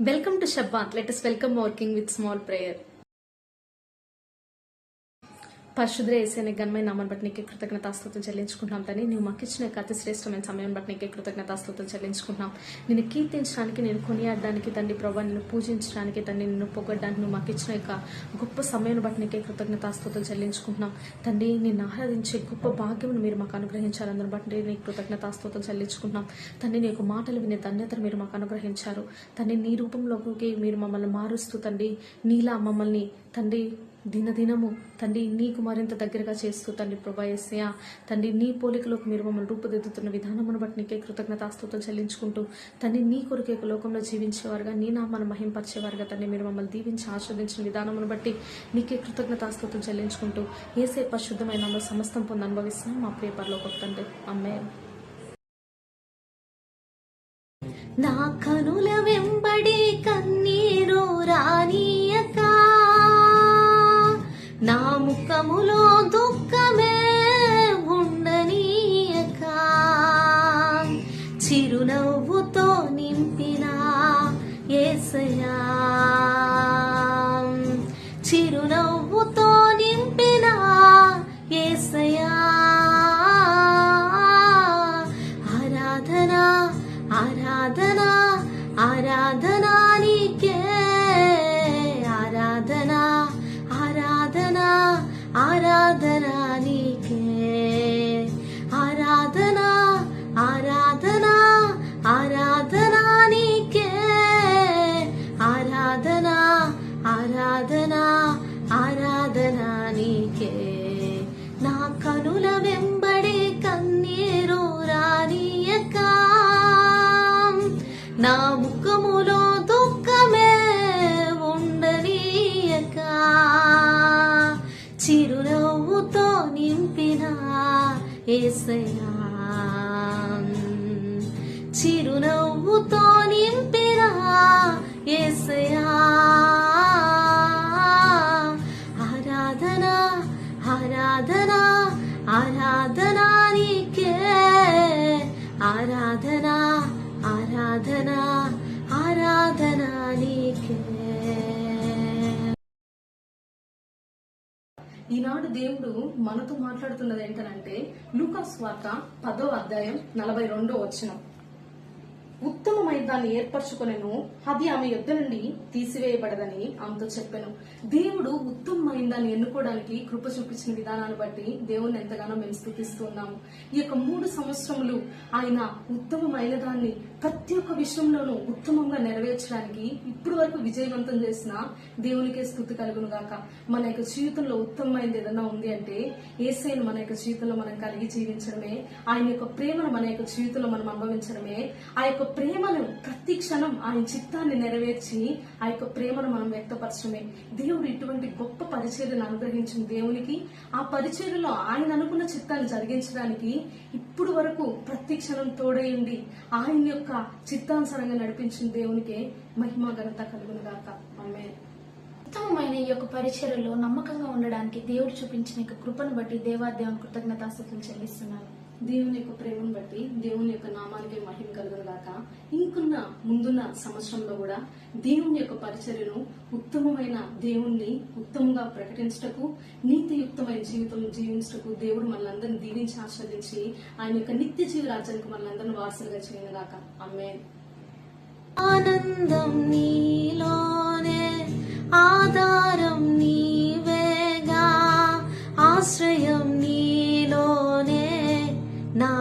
Welcome to Shabbat. Let us welcome working with small prayer. పరిశుద్ర యేసయ్య ఘనమైన నామాన్ని బట్టి నీకే కృతజ్ఞతాస్తుతులు చెల్లించుకుంటున్నాం తండ్రి. నువ్వు మాకు ఇచ్చిన అతి శ్రేష్టమైన సమయం బట్టి నీకే కృతజ్ఞతాస్తుతులు చెల్లించుకుంటున్నాం. నిన్ను కీర్తించడానికి, నేను కొనియాడడానికి తండ్రి ప్రభావ, నిన్ను పూజించడానికి తండ్రి, నిన్ను పొగడ్డానికి నువ్వు మాకు ఇచ్చిన యొక్క గొప్ప సమయం బట్టి నీకే కృతజ్ఞతాస్తుతులు చెల్లించుకుంటున్నాం తండ్రి. నిన్ను ఆరాధించే గొప్ప భాగ్యం మీరు మాకు అనుగ్రహించారు. అందుని బట్టి నీకు కృతజ్ఞతాస్తుతులు చెల్లించుకుంటున్నాం తండ్రి. నీ యొక్క మాటలు వినే ధన్యతను మీరు మాకు అనుగ్రహించారు తండ్రి. నీ రూపంలోకి మీరు మమ్మల్ని మారుస్తూ తండ్రి, నీలా మమ్మల్ని తండ్రి దినదినము తండ్రి నీకు మరింత దగ్గరగా చేస్తూ తండ్రి ప్రభా యేసయ్య తండ్రి, నీ పోలికలోకి మీరు మమ్మల్ని రూపుదిద్దుతున్న విధానమును బట్టి నీకే కృతజ్ఞతాస్తుతులు చెల్లించుకుంటూ తండ్రి, నీ కొరకే లోకంలో జీవించేవారుగా, నీ నామాన్ని మహింపరిచేవారుగా తండ్రి మీరు మమ్మల్ని దీవించి ఆస్వాదించిన విధానమును బట్టి నీకే కృతజ్ఞతాస్తుతులు చెల్లించుకుంటూ యేసయ్య పరిశుద్ధమైన నామములో సమస్తం పొంది అనుభవిస్తున్నాం మా ప్రియ పరలోకపు తండ్రి. ఆమేన్. నా కనుల వెంబడి కన్నీరు రానియక, నా ముఖములో దుఃఖమే ఉండనీయక, చిరునవ్వుతో నింపిన యేసయ్యా, చిరునవ్వుతో నింపిన యేసయ్యా, ఆరాధనా ఆరాధనా ఆరాధనా నీకే, ఆరాధనా ఆరాధనా ఆరాధనా నీకే, ఆరాధనా ఆరాధనా ఆరాధనా నీకే, ఆరాధనా ఆరాధనా ఆరాధనా నీకే. నా కనుల వెంబడి కన్నీరు రానియక, నా ముఖములో దుఃఖమే ఉండనీయక, చిరునవ్వుతో నింపిన యేసయ్యా, చిరునవ్వుతో నింపిన యేసయ్యా, ఆరాధనా ఆరాధనా ఆరాధనా నీకే, ఆరాధనా ఆరాధనా ఆరాధనా నీకే. ఈనాడు దేవుడు మనతో మాట్లాడుతున్నది ఏంటనంటే లూకా సువార్త 10వ అధ్యాయం 42వ వచనం. ఉత్తమమైన దాన్ని ఏర్పరచుకొనెను, అది ఆమె యొద్ద నుండి తీసివేయబడదని ఆమెతో చెప్పాను. దేవుడు ఉత్తమమైన దాన్ని ఎన్నుకోవడానికి కృప చూపించిన విధానాన్ని బట్టి దేవుణ్ణి ఎంతగానో మేము స్తుతిస్తూ ఉన్నాము. ఈ యొక్క 3 సంవత్సరములు ఆయన ఉత్తమమైన దాన్ని ప్రతి ఒక్క విషయంలోనూ ఉత్తమంగా నెరవేర్చడానికి ఇప్పుడు వరకు విజయవంతం చేసిన దేవునికే స్తుతి కలుగును గాక. మన యొక్క జీవితంలో ఉత్తమమైనది ఏదన్నా ఉంది అంటే యేసయ్యను మన యొక్క జీవితంలో మనం కలిగి జీవించడమే, ఆయన యొక్క ప్రేమను మన యొక్క జీవితంలో మనం అనుభవించడమే, ఆ యొక్క ప్రేమను ప్రతి క్షణం ఆయన చిత్తాన్ని నెరవేర్చి ఆ యొక్క ప్రేమను మనం వ్యక్తపరచడమే. దేవుడు ఇటువంటి గొప్ప పరిచర్యను అనుగ్రహించిన దేవునికి, ఆ పరిచర్యలో ఆయన అనుకున్న చిత్తాన్ని జరిగించడానికి ఇప్పుడు వరకు ప్రతి క్షణం తోడైంది ఆయన యొక్క చిత్తానుసారంగా నడిపించిన దేవునికే మహిమ ఘనత కలుగును గాక. ఆమేన్. ఉత్తమమైన ఈ యొక్క పరిచర్యలో నమ్మకంగా ఉండడానికి దేవుడు చూపించిన కృపను బట్టి దేవాదేవుని కృతజ్ఞతాస్తుతులు చెల్లిస్తున్నాను. దేవుని యొక్క ప్రేమను బట్టి దేవుని యొక్క నామానికి మహిమ కలుగును గాక. ఇంకున్న ముందున్న సంవత్సరంలో కూడా దేవుని యొక్క పరిచర్యను ఉత్తమమైన దేవుణ్ణి ఉత్తమంగా ప్రకటించటకు, నీతియుక్తమైన జీవితం జీవించటకు దేవుడు మనలందరినీ దీవించి ఆస్వాదించి ఆయన యొక్క నిత్య జీవ రాజ్యానికి మనలందరినీ వారసులుగా చేయను గాక. ఆమేన్. ఆనందం నీలోనే, ఆధారం నీవేగా, ఆశ్రయం నీలోనే నా